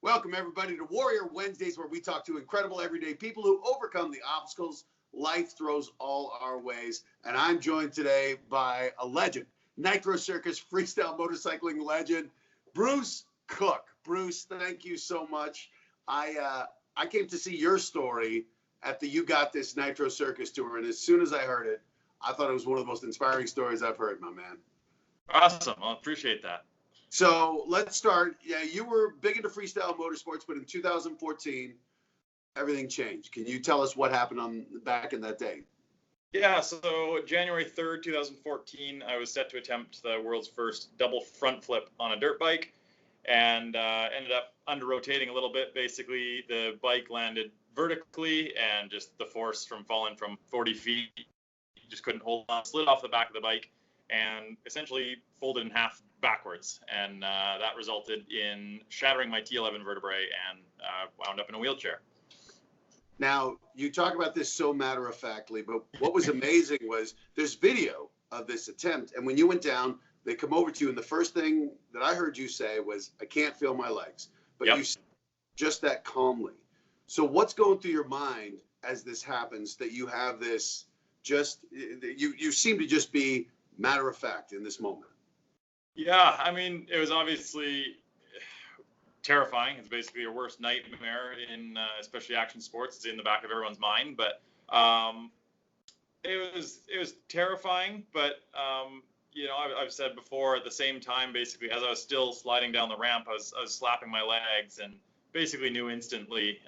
Welcome, everybody, to Warrior Wednesdays, where we talk to incredible everyday people who overcome the obstacles life throws all our ways. And I'm joined today by a legend, Nitro Circus freestyle motorcycling legend, Bruce Cook. Bruce, thank you so much. I came to see your story at the You Got This Nitro Circus tour, and as soon as I heard it, I thought it was one of the most inspiring stories I've heard, my man. Awesome. I appreciate that. So let's start. Yeah, you were big into freestyle motorsports, but in 2014, everything changed. Can you tell us what happened back in that day? Yeah, so January 3rd, 2014, I was set to attempt the world's first double front flip on a dirt bike, and ended up under-rotating a little bit. Basically, the bike landed vertically, and just the force from falling from 40 feet just couldn't hold on, slid off the back of the bike, and essentially folded in half backwards, and that resulted in shattering my T11 vertebrae and wound up in a wheelchair. Now, you talk about this so matter-of-factly, but what was amazing was there's video of this attempt, and when you went down, they come over to you, and the first thing that I heard you say was, "I can't feel my legs," but Yep. You said just that calmly. So what's going through your mind as this happens, that you have this you seem to just be matter-of-fact in this moment? Yeah, I mean, it was obviously terrifying. It's basically your worst nightmare in especially action sports. It's in the back of everyone's mind, but it was terrifying. But you know, I've said before, at the same time, basically, as I was still sliding down the ramp, I was slapping my legs, and basically knew instantly,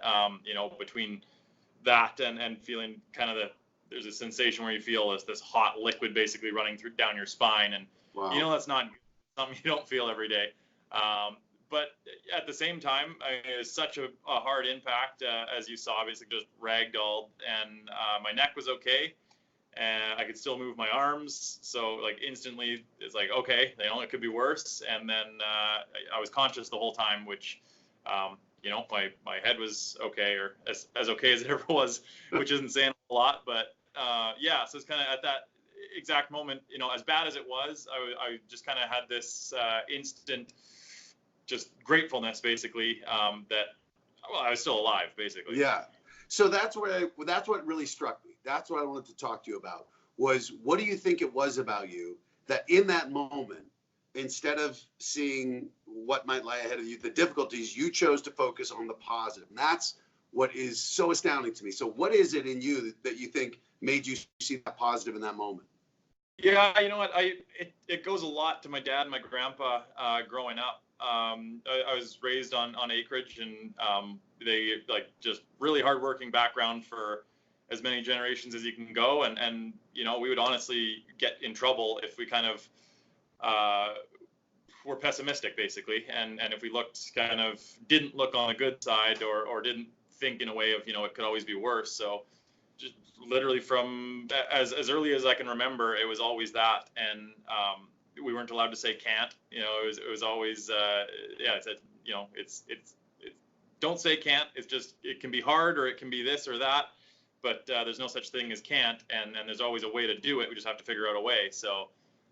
you know, between that and feeling kind of there's a sensation where you feel this hot liquid basically running down your spine, and Wow. you know that's not something you don't feel every day. But at the same time, it was such a hard impact, as you saw, basically just ragdolled, and my neck was okay, and I could still move my arms. So like instantly, it's like, okay, you know, it could be worse. And then I was conscious the whole time, which, you know, my head was okay, or as okay as it ever was, which isn't saying a lot. But yeah, so it's kind of at that exact moment, you know, as bad as it was, I just kind of had this instant just gratefulness, basically, that, well, I was still alive, basically. Yeah. So that's what really struck me. That's what I wanted to talk to you about, was what do you think it was about you that in that moment, instead of seeing what might lie ahead of you, the difficulties, you chose to focus on the positive. And that's what is so astounding to me. So what is it in you that you think made you see that positive in that moment? Yeah, you know what? It goes a lot to my dad and my grandpa growing up. I was raised on acreage, and they like just really hardworking background for as many generations as you can go. And you know, we would honestly get in trouble if we kind of were pessimistic, basically. And if we didn't look on the good side, or didn't think in a way of, you know, it could always be worse. So just literally from as early as I can remember, it was always that. And we weren't allowed to say can't. You know, it was always yeah. It's you know, it's don't say can't. It's just, it can be hard, or it can be this or that, but there's no such thing as can't, and there's always a way to do it. We just have to figure out a way. So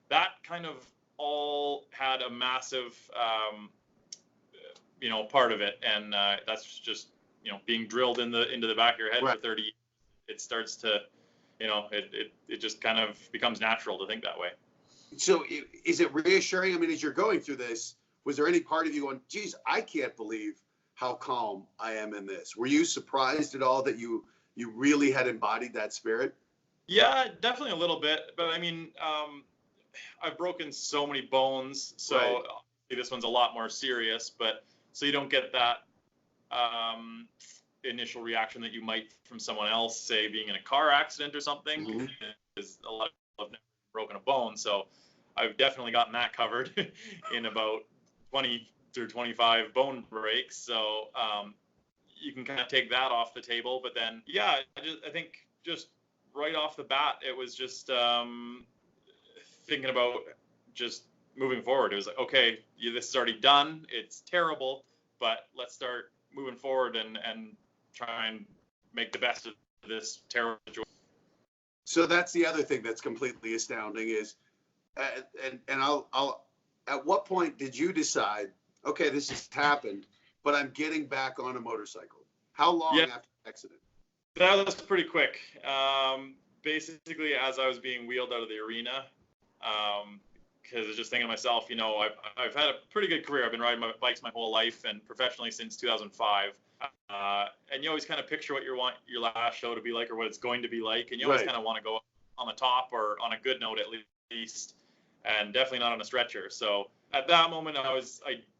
that kind of all had a massive you know, part of it, and that's just, you know, being drilled into the back of your head. Right. For 30 years. It starts to, you know, it just kind of becomes natural to think that way. So is it reassuring? I mean, as you're going through this, was there any part of you going, geez, I can't believe how calm I am in this? Were you surprised at all that you really had embodied that spirit? Yeah, definitely a little bit. But I mean, I've broken so many bones, so right. This one's a lot more serious, but so you don't get that initial reaction that you might from someone else, say being in a car accident or something. Mm-hmm. Is a lot of people have never broken a bone, so I've definitely gotten that covered in about 20 through 25 bone breaks. So you can kind of take that off the table. But then, yeah, I think just right off the bat, it was just thinking about just moving forward. It was like, okay, this is already done. It's terrible, but let's start moving forward and try and make the best of this terrible situation. So that's the other thing that's completely astounding is, and I'll at what point did you decide, okay, this has happened, but I'm getting back on a motorcycle. How long after the accident? That was pretty quick. Basically, as I was being wheeled out of the arena, because I was just thinking to myself, I've had a pretty good career. I've been riding my bikes my whole life and professionally since 2005. And you always kind of picture what you want your last show to be like or what it's going to be like. And you always kind of want to go on the top or on a good note at least, and definitely not on a stretcher. So at that moment, I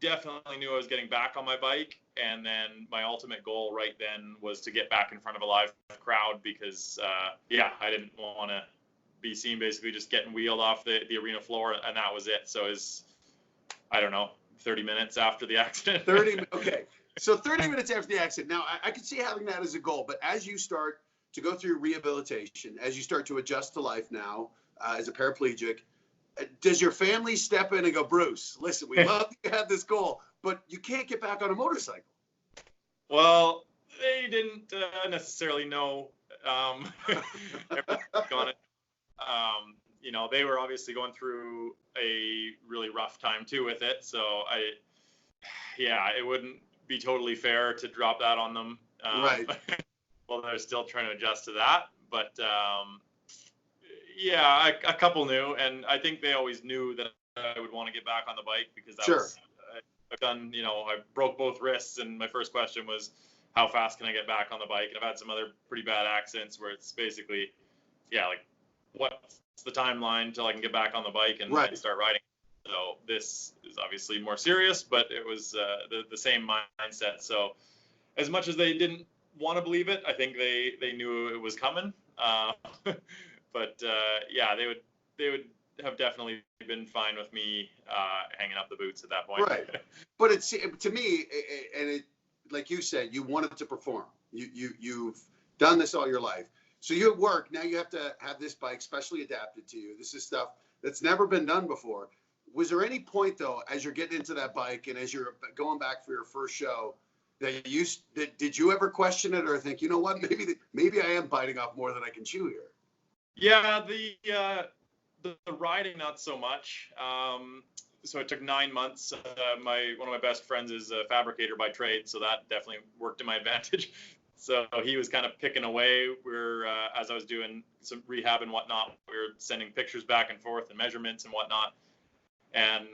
definitely knew I was getting back on my bike. And then my ultimate goal right then was to get back in front of a live crowd because, I didn't want to be seen basically just getting wheeled off the arena floor, and that was it. So it was, I don't know, 30 minutes after the accident. Okay. So 30 minutes after the accident. Now, I could see having that as a goal, but as you start to go through rehabilitation, as you start to adjust to life now as a paraplegic, does your family step in and go, Bruce, listen, we love you had this goal, but you can't get back on a motorcycle? Well, they didn't necessarily know everything on it. They were obviously going through a really rough time too with it. So it wouldn't be totally fair to drop that on them. Right. Well, they're still trying to adjust to that. But a couple knew, and I think they always knew that I would want to get back on the bike because that was, I've done, I broke both wrists, and my first question was, how fast can I get back on the bike? And I've had some other pretty bad accidents where it's basically, what's the timeline till I can get back on the bike and start riding? So this is obviously more serious, but it was the same mindset. So as much as they didn't want to believe it, I think they knew it was coming. But they would have definitely been fine with me hanging up the boots at that point. Right. But it's, to me, and it, like you said, you wanted to perform. You've done this all your life. So you at work, now you have to have this bike specially adapted to you. This is stuff that's never been done before. Was there any point, though, as you're getting into that bike and as you're going back for your first show, that did you ever question it or think, you know what, maybe I am biting off more than I can chew here? Yeah, the riding, not so much. So it took 9 months. One of my best friends is a fabricator by trade, so that definitely worked to my advantage. So he was kind of picking away. As I was doing some rehab and whatnot, we were sending pictures back and forth and measurements and whatnot. And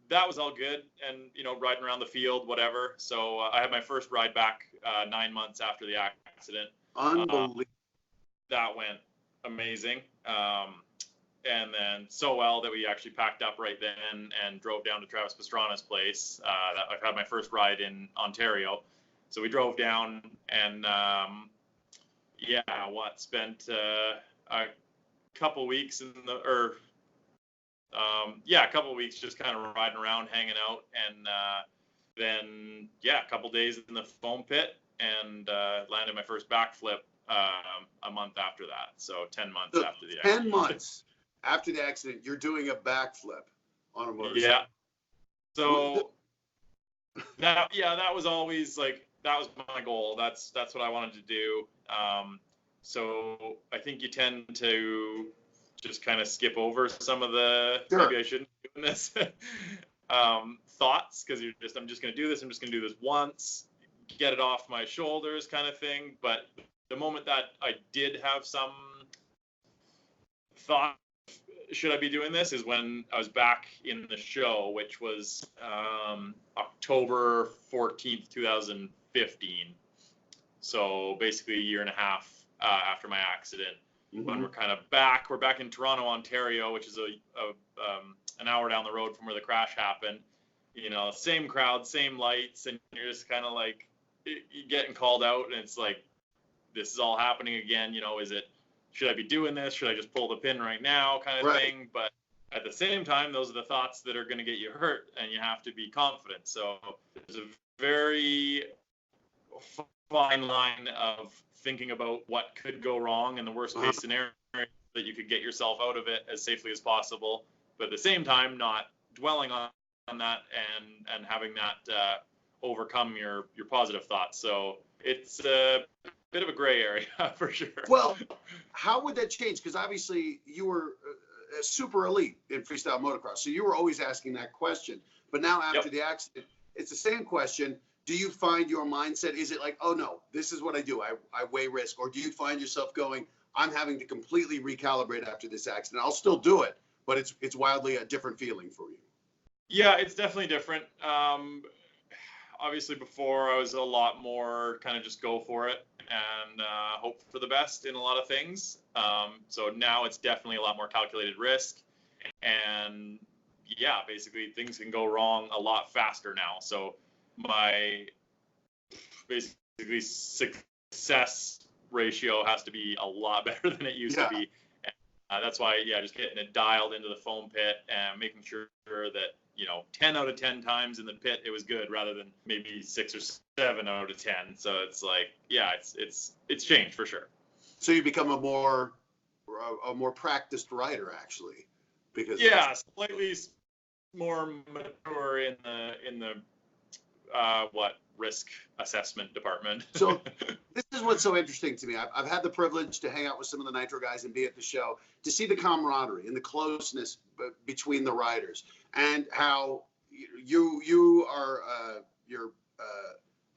that was all good. And, riding around the field, whatever. So I had my first ride back 9 months after the accident. Unbelievable. That went amazing. And then so well that we actually packed up right then and drove down to Travis Pastrana's place. I had my first ride in Ontario. So we drove down and, spent a couple weeks a couple weeks just kind of riding around, hanging out. And then, a couple days in the foam pit and landed my first backflip a month after that. So 10 months after the accident. 10 months after the accident, you're doing a backflip on a motorcycle. Yeah. So that was always that was my goal. That's what I wanted to do. So I think you tend to just kind of skip over some of the maybe I shouldn't be doing this thoughts, because I'm just going to do this. I'm just going to do this once, get it off my shoulders kind of thing. But the moment that I did have some thought, should I be doing this, is when I was back in the show, which was October 14th, 2015. So basically a year and a half after my accident. Mm-hmm. When we're kind of back, we're back in Toronto, Ontario, which is an hour down the road from where the crash happened. Same crowd, same lights, and you're just kind of like, you're getting called out, and it's like, this is all happening again. Should I be doing this? Should I just pull the pin right now, kind of thing? But at the same time, those are the thoughts that are going to get you hurt, and you have to be confident. So there's a very fine line of thinking about what could go wrong and the worst case scenario that you could get yourself out of it as safely as possible, but at the same time not dwelling on that and having that overcome your positive thoughts. So it's a bit of a gray area for sure. Well, how would that change? Because obviously you were super elite in freestyle motocross, so you were always asking that question. But now after the accident, it's the same question. do you find your mindset, is it like, oh no, this is what I do, I weigh risk, or do you find yourself going, I'm having to completely recalibrate after this accident, I'll still do it, but it's wildly a different feeling for you? Yeah, it's definitely different. Obviously before I was a lot more kind of just go for it and hope for the best in a lot of things. So now it's definitely a lot more calculated risk, and yeah, basically things can go wrong a lot faster now. So my basically success ratio has to be a lot better than it used to be. That's why, yeah, just getting it dialed into the foam pit and making sure that, 10 out of 10 times in the pit, it was good rather than maybe 6 or 7 out of 10. So it's like, yeah, it's changed for sure. So you become a more practiced rider, actually, because slightly more mature in the risk assessment department. So this is what's so interesting to me. I've had the privilege to hang out with some of the Nitro guys and be at the show, to see the camaraderie and the closeness between the riders, and how you are you're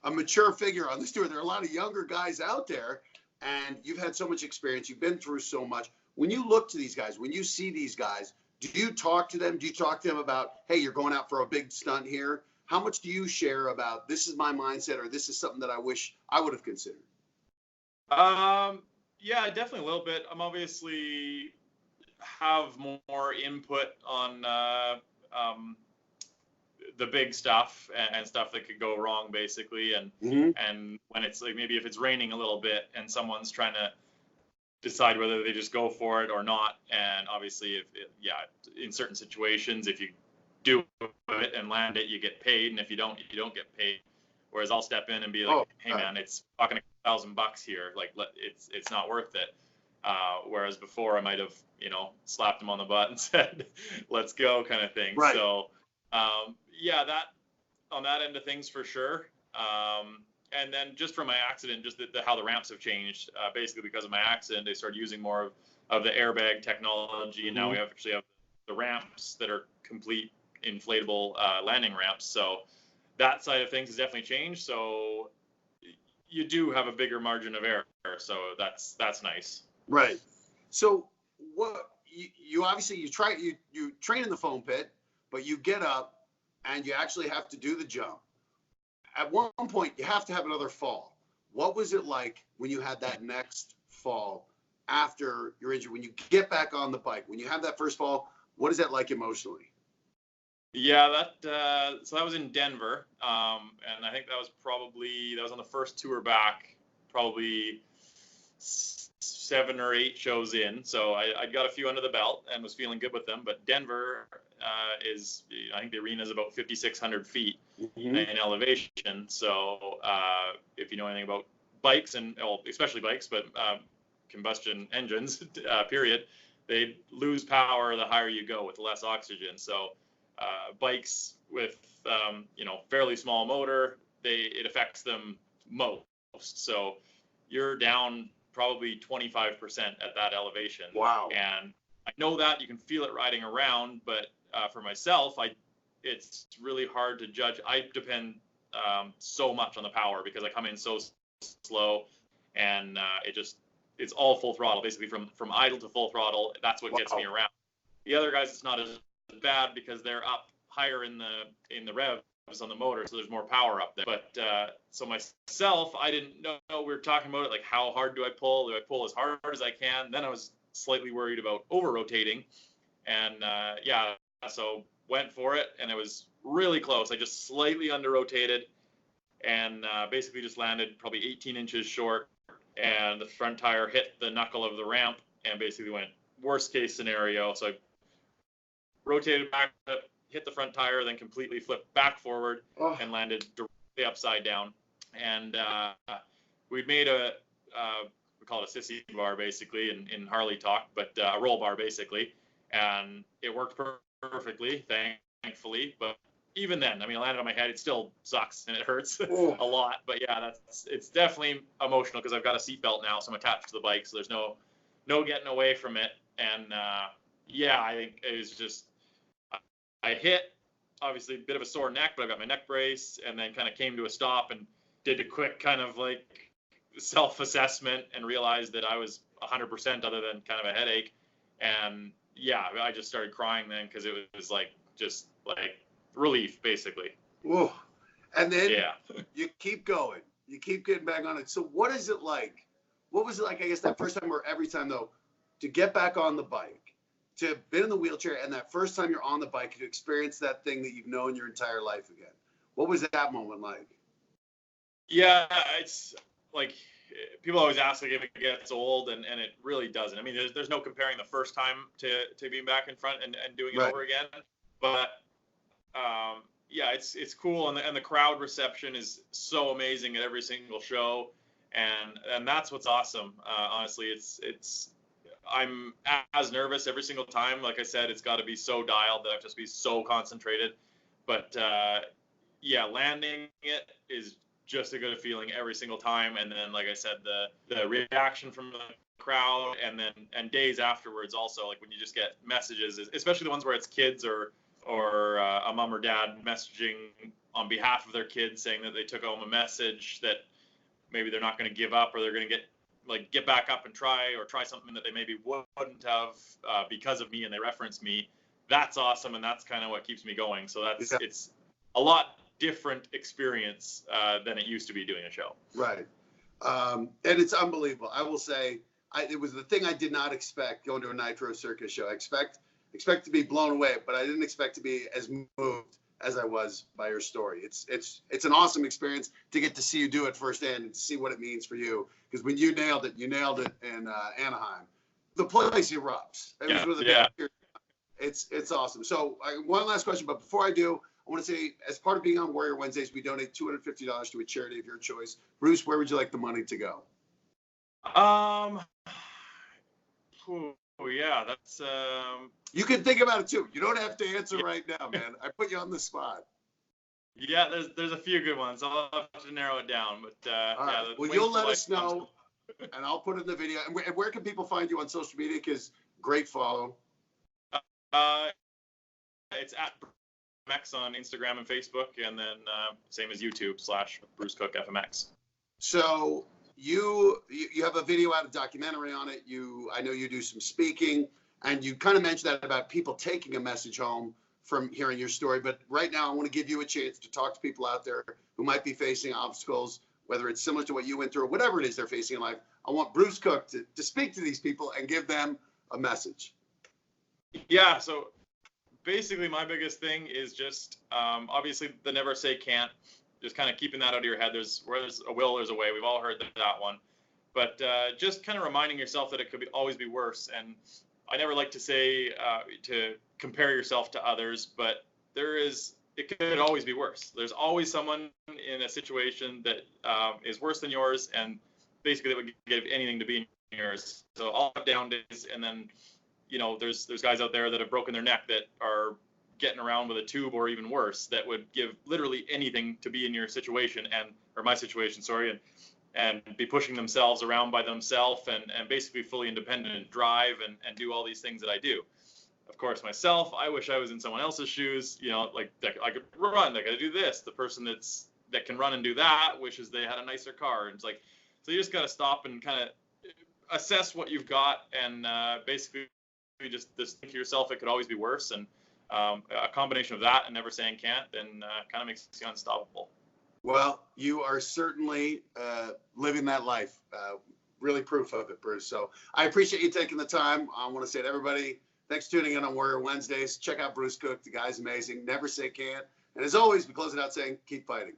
a mature figure on this tour. There are a lot of younger guys out there, and you've had so much experience. You've been through so much. When you look to these guys, when you see these guys, do you talk to them? Do you talk to them about, hey, you're going out for a big stunt here? How much do you share about, this is my mindset, or this is something that I wish I would have considered? Yeah, definitely a little bit. I'm obviously have more input on the big stuff and stuff that could go wrong, basically. And and when it's like, maybe if it's raining a little bit and someone's trying to decide whether they just go for it or not. And obviously, in certain situations, if you do it and land it, you get paid, and if you don't, you don't get paid. Whereas I'll step in and be like, hey man, it's fucking $1,000 here, like it's not worth it. Whereas before I might have slapped him on the butt and said let's go, kind of thing. Right. So that on that end of things for sure. And then just from my accident, just how the ramps have changed, basically because of my accident, they started using more of the airbag technology, and now we actually have the ramps that are complete inflatable landing ramps. So that side of things has definitely changed. So you do have a bigger margin of error. So that's nice. Right. So what you obviously you train in the foam pit, but you get up and you actually have to do the jump. At one point, you have to have another fall. What was it like when you had that next fall after your injury? When you get back on the bike, when you have that first fall, what is that like emotionally? Yeah, so that was in Denver, and I think that was on the first tour back, probably 7 or 8 shows in. So I got a few under the belt and was feeling good with them. But Denver is, I think the arena is about 5,600 feet in elevation. So if you know anything about bikes, and especially bikes, but combustion engines, period, they lose power the higher you go with less oxygen. So bikes with fairly small motor, it affects them most. So you're down probably 25% at that elevation. Wow. And I know that you can feel it riding around, but for myself, it's really hard to judge. I depend so much on the power because I come in so slow, and it's all full throttle, basically from idle to full throttle. That's what gets me around. The other guys, it's not as bad because they're up higher in the revs on the motor, so there's more power up there. But so myself, I didn't know. We were talking about it, like, how hard do I pull? Do I pull as hard as I can? Then I was slightly worried about over rotating, and so went for it, and it was really close. I just slightly under rotated, and basically just landed probably 18 inches short, and the front tire hit the knuckle of the ramp and basically went worst case scenario. So I rotated back, hit the front tire, then completely flipped back forward and landed directly upside down. And we'd made we call it a sissy bar, basically, in Harley talk, but a roll bar, basically. And it worked perfectly, thankfully. But even then, I mean, I landed on my head. It still sucks and it hurts a lot. But yeah, it's definitely emotional because I've got a seatbelt now, so I'm attached to the bike, so there's no getting away from it. And I think it was just, I hit obviously a bit of a sore neck, but I've got my neck brace, and then kind of came to a stop and did a quick kind of like self-assessment and realized that I was 100% other than kind of a headache. And yeah, I just started crying then because it was like just like relief basically. Whoa. And then yeah, you keep going. You keep getting back on it. So what is it like? What was it like, I guess, that first time or every time, though, to get back on the bike, to have been in the wheelchair, and that first time you're on the bike, to experience that thing that you've known your entire life again? What was that moment like? Yeah, it's like people always ask like if it gets old, and it really doesn't. I mean, there's no comparing the first time to being back in front and doing it Right. over again. But yeah, it's cool, and the crowd reception is so amazing at every single show, and that's what's awesome. Honestly, it's I'm as nervous every single time. Like I said, it's got to be so dialed that I have to be so concentrated. But yeah, landing it is just as good a feeling every single time. And then, like I said, the reaction from the crowd, and days afterwards also, like when you just get messages, especially the ones where it's kids or a mom or dad messaging on behalf of their kids saying that they took home a message that maybe they're not going to give up, or they're going to get back up and try something that they maybe wouldn't have because of me, and they reference me. That's awesome, and that's kind of what keeps me going. So it's a lot different experience than it used to be doing a show. Right. And it's unbelievable. I will say, it was the thing I did not expect going to a Nitro Circus show. I expect to be blown away, but I didn't expect to be as moved as I was by your story. It's an awesome experience to get to see you do it firsthand and see what it means for you. Because when you nailed it in Anaheim. The place erupts. It's awesome. So one last question, but before I do, I want to say, as part of being on Warrior Wednesdays, we donate $250 to a charity of your choice. Bruce, where would you like the money to go? Yeah, that's You can think about it too. You don't have to answer right now, man. I put you on the spot. Yeah, there's a few good ones. I'll have to narrow it down, but yeah. Well, you'll let us know, and I'll put it in the video. And where can people find you on social media? Because great follow. It's at FMX on Instagram and Facebook, and then same as YouTube /Bruce Cook FMX. So you have a video out, a documentary on it. I know you do some speaking, and you kind of mentioned that about people taking a message home from hearing your story. But right now, I want to give you a chance to talk to people out there who might be facing obstacles, whether it's similar to what you went through or whatever it is they're facing in life. I want Bruce Cook to speak to these people and give them a message. Yeah, so basically my biggest thing is just obviously the never say can't, just kind of keeping that out of your head. Where there's a will, there's a way. We've all heard that one. But just kind of reminding yourself that it could always be worse. And I never like to say to compare yourself to others, but it could always be worse. There's always someone in a situation that is worse than yours, and basically that would give anything to be in yours. So all have down days, and then there's guys out there that have broken their neck that are getting around with a tube or even worse, that would give literally anything to be in your situation or my situation, sorry, and be pushing themselves around by themselves and basically fully independent, drive and do all these things that I do. Of course, myself, I wish I was in someone else's shoes, like I could run, I got to do this. The person that can run and do that wishes they had a nicer car. And it's like, so you just got to stop and kind of assess what you've got, and basically just think to yourself, it could always be worse. And a combination of that and never saying can't, then kind of makes you unstoppable. Well, you are certainly living that life. Really proof of it, Bruce. So I appreciate you taking the time. I want to say to everybody, thanks for tuning in on Warrior Wednesdays. Check out Bruce Cook. The guy's amazing. Never say can't. And as always, we close it out saying, keep fighting.